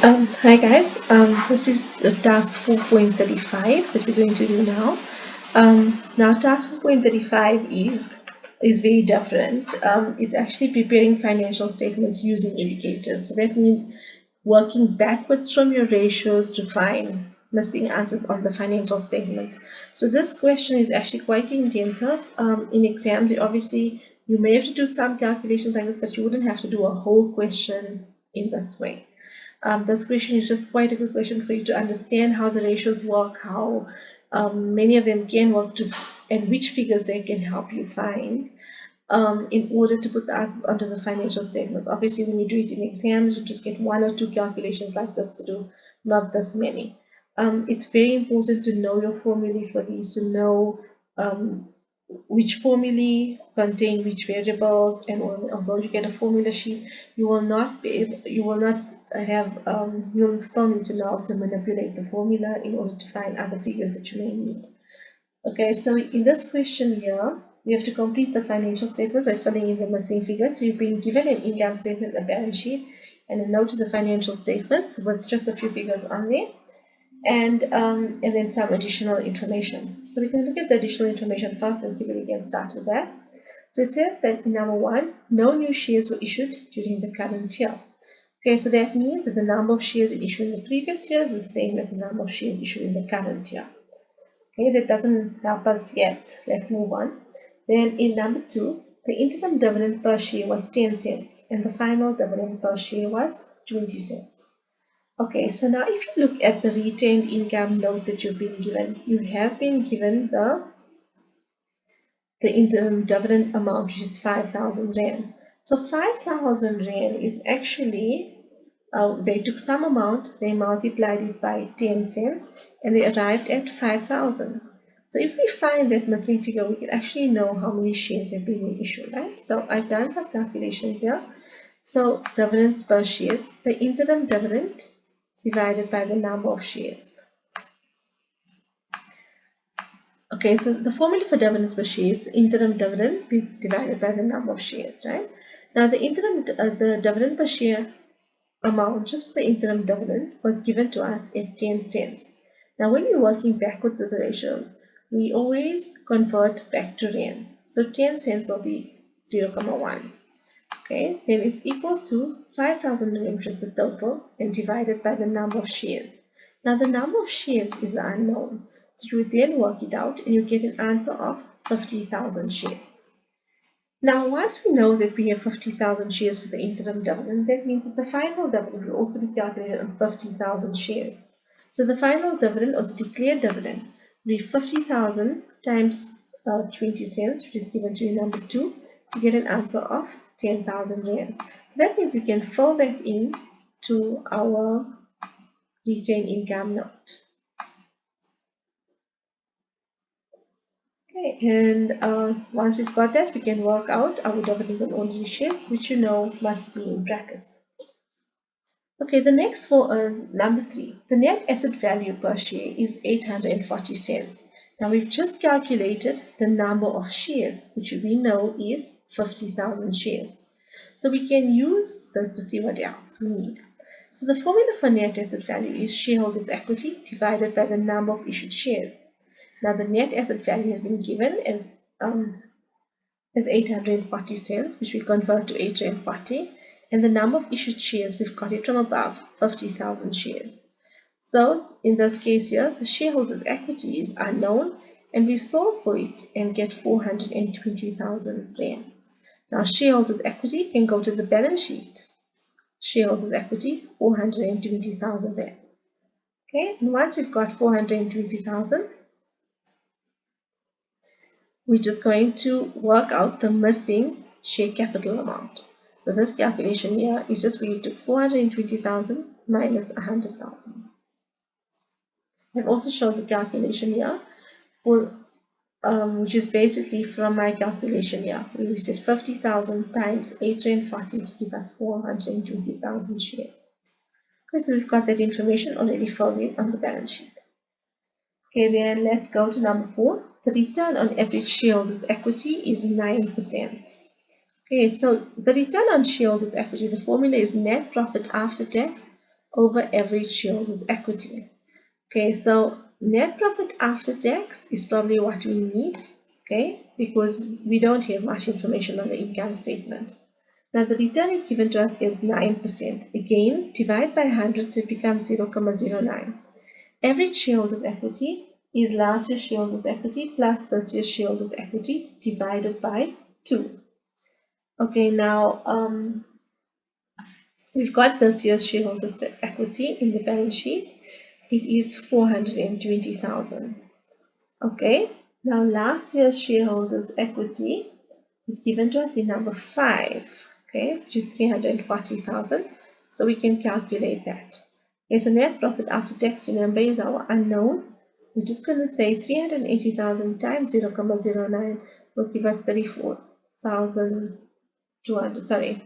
Hi guys, this is the task 4.35 that we're going to do now. Now task 4.35 is very different. It's actually preparing financial statements using indicators. So that means working backwards from your ratios to find missing answers on the financial statements. So this question is actually quite intensive. In exams, you may have to do some calculations like this, but you wouldn't have to do a whole question in this way. This question is just quite a good question for you to understand how the ratios work, how many of them can work to, and which figures they can help you find in order to put the answers onto the financial statements. Obviously, when you do it in exams, you just get one or two calculations like this to do, not this many. It's very important to know your formulae for these, to know which formulae contain which variables, and although you get a formula sheet, you will not you'll still need to know how to manipulate the formula in order to find other figures that you may need. Okay, so in this question here, you have to complete the financial statements by filling in the missing figures. So you've been given an income statement, a balance sheet, and a note to the financial statements with just a few figures on there, and then some additional information. So we can look at the additional information first and see where we can start with that. So it says that in number 1, no new shares were issued during the current year. Okay, so that means that the number of shares issued in the previous year is the same as the number of shares issued in the current year. Okay, that doesn't help us yet. Let's move on. Then in number 2, the interim dividend per share was 10 cents and the final dividend per share was 20 cents. Okay, so now if you look at the retained income note that you've been given, you have been given the interim dividend amount, which is 5,000 Rand. So 5,000 Rand is actually, they took some amount, they multiplied it by 10 cents, and they arrived at 5,000. So if we find that missing figure, we can actually know how many shares have been issued, right? So I've done some calculations here. So dividends per share, the interim dividend divided by the number of shares. Okay, so the formula for dividends per share is interim dividend divided by the number of shares, right? Now the the dividend per share amount just for the interim dividend was given to us at 10 cents. Now when we're working backwards with the ratios, we always convert back to rands. So 10 cents will be 0.1. Okay, then it's equal to 5,000 Rand, which is the total, and divided by the number of shares. Now the number of shares is the unknown. So you would then work it out and you get an answer of 50,000 shares. Now once we know that we have 50,000 shares for the interim dividend, that means that the final dividend will also be calculated on 50,000 shares. So the final dividend, or the declared dividend, will be 50,000 times 20 cents, which is given to you number 2, to get an answer of 10,000 Rand. So that means we can fill that in to our retained income note. Okay, and once we've got that, we can work out our dividends on ordinary shares, which you know must be in brackets. Okay, the next for number 3, the net asset value per share is 840 cents. Now we've just calculated the number of shares, which we know is 50,000 shares. So we can use this to see what else we need. So the formula for net asset value is shareholders' equity divided by the number of issued shares. Now the net asset value has been given as 840 cents, which we convert to 840, and the number of issued shares, we've got it from above, 50,000 shares. So in this case here, the shareholders' equity is unknown, and we solve for it and get 420,000 Rand. Now shareholders' equity can go to the balance sheet. Shareholders' equity, 420,000 Rand. Okay, and once we've got 420,000, we're just going to work out the missing share capital amount. So this calculation here is just we took 420,000 minus 100,000. I've also shown the calculation here for which is basically from my calculation here. We said 50,000 times 840 to give us 420,000 shares. Okay, so we've got that information already filled in on the balance sheet. Okay, then let's go to number 4. The return on average shareholders' equity is 9%. Okay, so the return on shareholders' equity, the formula is net profit after tax over average shareholders' equity. Okay, so net profit after tax is probably what we need, okay, because we don't have much information on the income statement. Now the return is given to us as 9%. Again, divide by 100 so it becomes 0.09. Average shareholders' equity is last year's shareholders' equity plus this year's shareholders' equity divided by 2. Okay, now we've got this year's shareholders' equity in the balance sheet. It is 420,000. Okay, now last year's shareholders' equity is given to us in number 5, okay, which is 340,000. So we can calculate that. Okay, so net profit after tax, remember, is our unknown. We're just going to say 380,000 times 0.09 will give us 34,200. Sorry,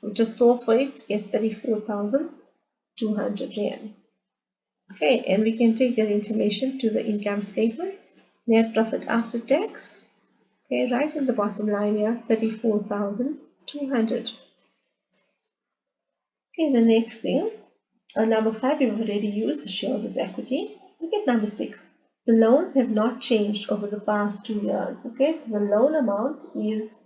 we just solve for it to get 34,200 rand. Okay, and we can take that information to the income statement. Net profit after tax. Okay, right in the bottom line here, 34,200. Okay, the next thing, number 5, we've already used the shareholders' equity. Look at number 6. The loans have not changed over the past 2 years. Okay, so the loan amount is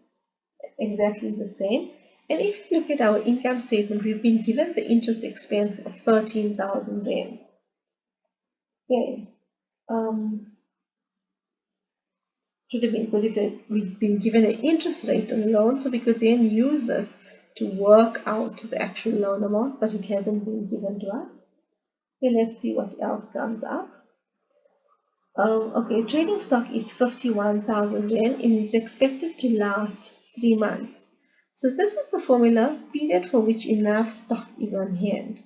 exactly the same. And if you look at our income statement, we've been given the interest expense of 13,000 rand. Okay, should have been good if we'd been given an interest rate on the loan, so we could then use this to work out the actual loan amount, but it hasn't been given to us. Okay, let's see what else comes up. Okay, trading stock is 51,000 rand and is expected to last 3 months. So this is the formula, period for which enough stock is on hand.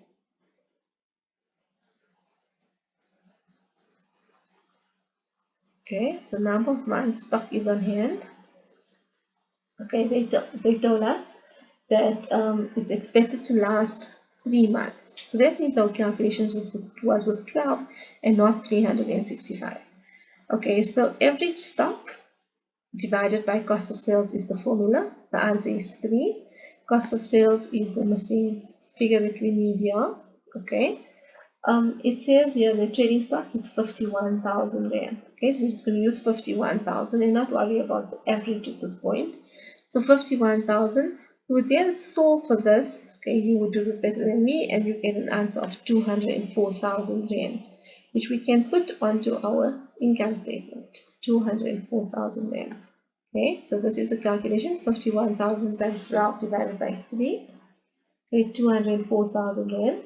Okay, so number of months stock is on hand. Okay, they told us that it's expected to last 3 months. So that means our calculations was with 12 and not 365. Okay, so average stock divided by cost of sales is the formula. The answer is 3. Cost of sales is the missing figure that we need here. Okay. It says here the trading stock is 51,000 rand. Okay, so we're just going to use 51,000 and not worry about the average at this point. So 51,000. We would then solve for this. Okay, you would do this better than me, and you get an answer of 204,000 rand, which we can put onto our income statement. 204,000 rand. Okay, so this is the calculation: 51,000 times 12 divided by 3. Okay, 204,000 rand.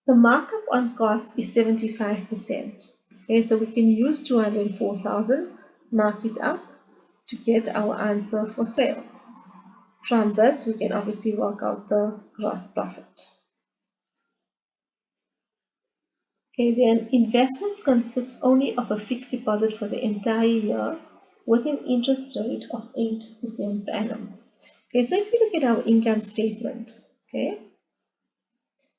The markup on cost is 75%. Okay, so we can use 204,000, mark it up to get our answer for sales. From this, we can obviously work out the gross profit. Okay, then investments consist only of a fixed deposit for the entire year with an interest rate of 8% per annum. Okay, so if you look at our income statement, okay,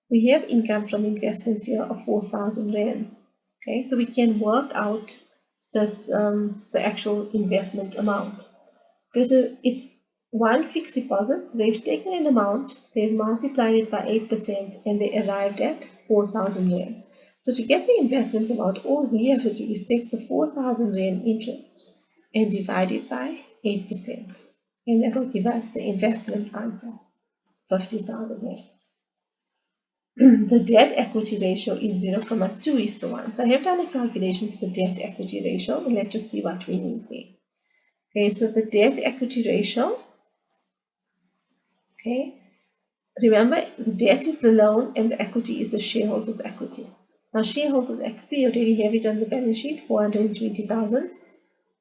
we have income from investments here of 4,000 rand. Okay, so we can work out this the actual investment amount. Okay, so it's one fixed deposit. So they've taken an amount, they've multiplied it by 8%, and they arrived at 4,000 rand. So to get the investment amount, all we have to do is take the 4,000 rand interest and divide it by 8%. And that will give us the investment answer, 50,000 rand. The debt equity ratio is 0.2:1. So I have done a calculation for the debt equity ratio, and let's just see what we need there. Okay, so the debt equity ratio, okay, remember the debt is the loan and the equity is the shareholders' equity. Now shareholders' equity, you already have it on the balance sheet, 420,000.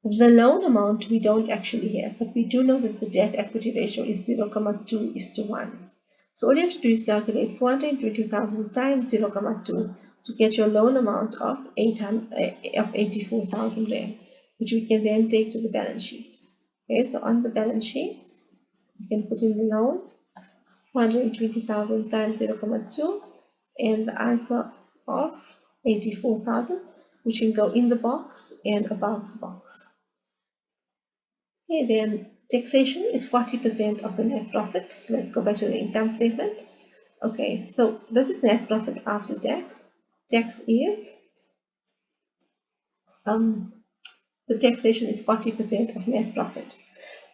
The loan amount we don't actually have, but we do know that the debt equity ratio is 0.2:1. So all you have to do is calculate 420,000 times 0.2 to get your loan amount of 84,000 rand, which we can then take to the balance sheet. Okay, so on the balance sheet, you can put in the loan 420,000 times 0.2 and the answer of 84,000, which can go in the box and above the box. Okay, then taxation is 40% of the net profit. So let's go back to the income statement. Okay, so this is net profit after tax. Tax is the taxation is 40% of net profit.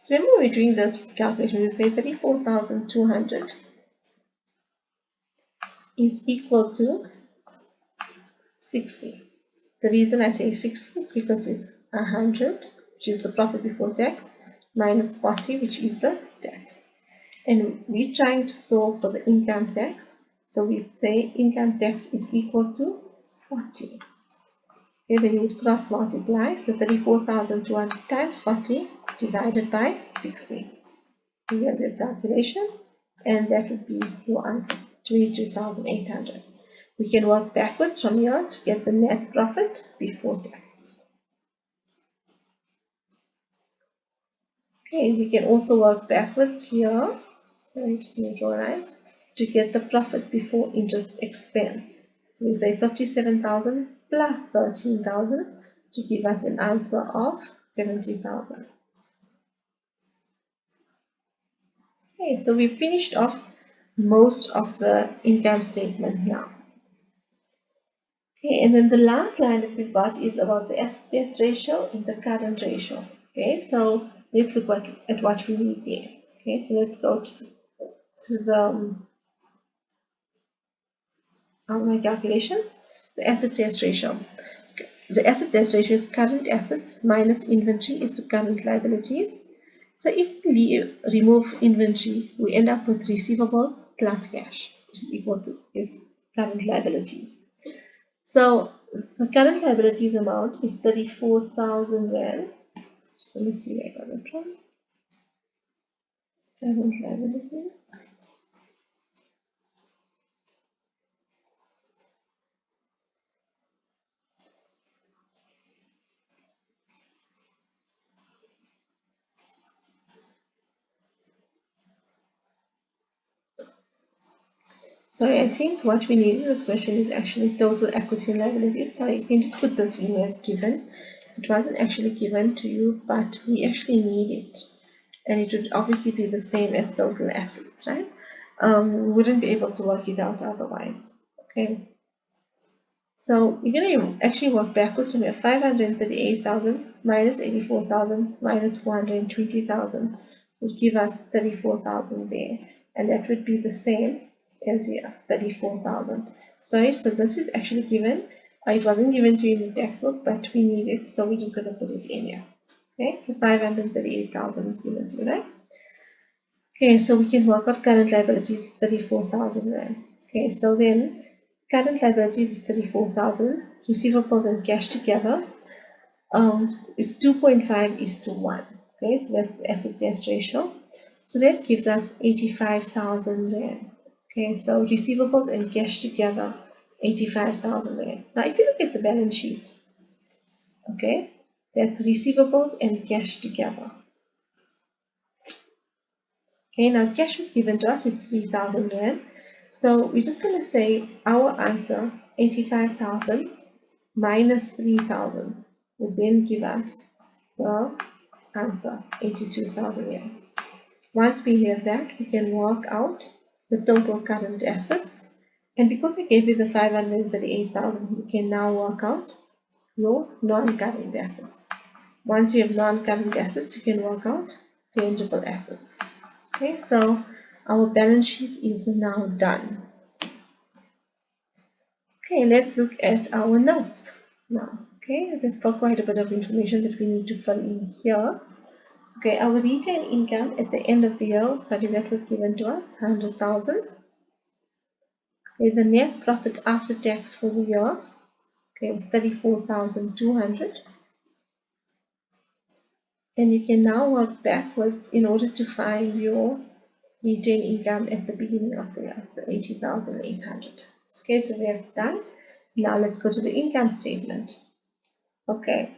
So when we're doing this calculation, we say 34,200 is equal to 60. The reason I say 60 is because it's 100, which is the profit before tax, minus 40, which is the tax. And we're trying to solve for the income tax. So we say income tax is equal to 40. Okay, then you would cross multiply. So 34,200 times 40 divided by 60. Here's your calculation. And that would be your answer, 22,800. We can work backwards from here to get the net profit before tax. Okay, we can also work backwards here. Sorry, just need to draw a line. To get the profit before interest expense. So we say 57,000 plus 13,000 to give us an answer of 70,000. Okay, so we finished off most of the income statement here. Okay, and then the last line that we've got is about the asset ratio and the current ratio. Okay, so let's look at what we need there. Okay, so let's go to the my calculations. The asset test ratio. The asset test ratio is current assets minus inventory is to current liabilities. So if we remove inventory, we end up with receivables plus cash, which is equal to is current liabilities. So the current liabilities amount is 34,000 rand. So let me see where I got it from. Current liabilities. Sorry, I think what we need in this question is actually total equity and liabilities. So you can just put this in as given. It wasn't actually given to you, but we actually need it. And it would obviously be the same as total assets, right? We wouldn't be able to work it out otherwise. Okay. So you're going to actually work backwards from here. 538,000 minus 84,000 minus 420,000 would give us 34,000 there. And that would be the same as here, 34,000. Sorry, so this is actually given. It wasn't given to you in the textbook, but we need it, so we're just going to put it in here. Okay, so 538,000 is given to you, right? Okay, so we can work out current liabilities 34,000 rand. Okay, so then current liabilities is 34,000. Receivables and cash together is 2.5 is to 1. Okay, so that's the asset test ratio. So that gives us 85,000 rand. Okay, so receivables and cash together, 85,000 rand. Now, if you look at the balance sheet, okay, that's receivables and cash together. Okay, now cash was given to us, it's 3,000 rand. So we're just going to say our answer, 85,000 minus 3,000 would then give us the answer, 82,000 rand. Once we have that, we can work out the total current assets. And because I gave you the 538,000, you can now work out your non-current assets. Once you have non-current assets, you can work out tangible assets. Okay, so our balance sheet is now done. Okay, let's look at our notes now. Okay, there's still quite a bit of information that we need to fill in here. Okay, our retained income at the end of the year, sorry, that was given to us, 100,000. Okay, the net profit after tax for the year, okay, was 34,200. And you can now work backwards in order to find your retained income at the beginning of the year, so 80,800. Okay, so that's done. Now let's go to the income statement. Okay,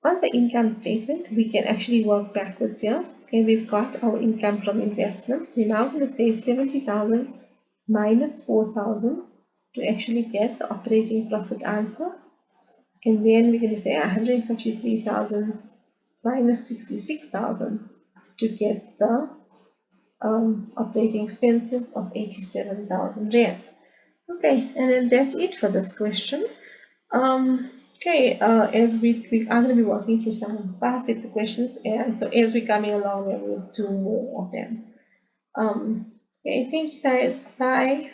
on the income statement, we can actually work backwards here. Okay, we've got our income from investments. We're now going to say 70,000 minus 4,000 to actually get the operating profit answer. And then we're going to say 153,000 minus 66,000 to get the operating expenses of 87,000 rand. Okay, and then that's it for this question. As we are going to be working through some past paper questions, and so as we're coming along, we will do more of them. Okay, thank you guys. Bye.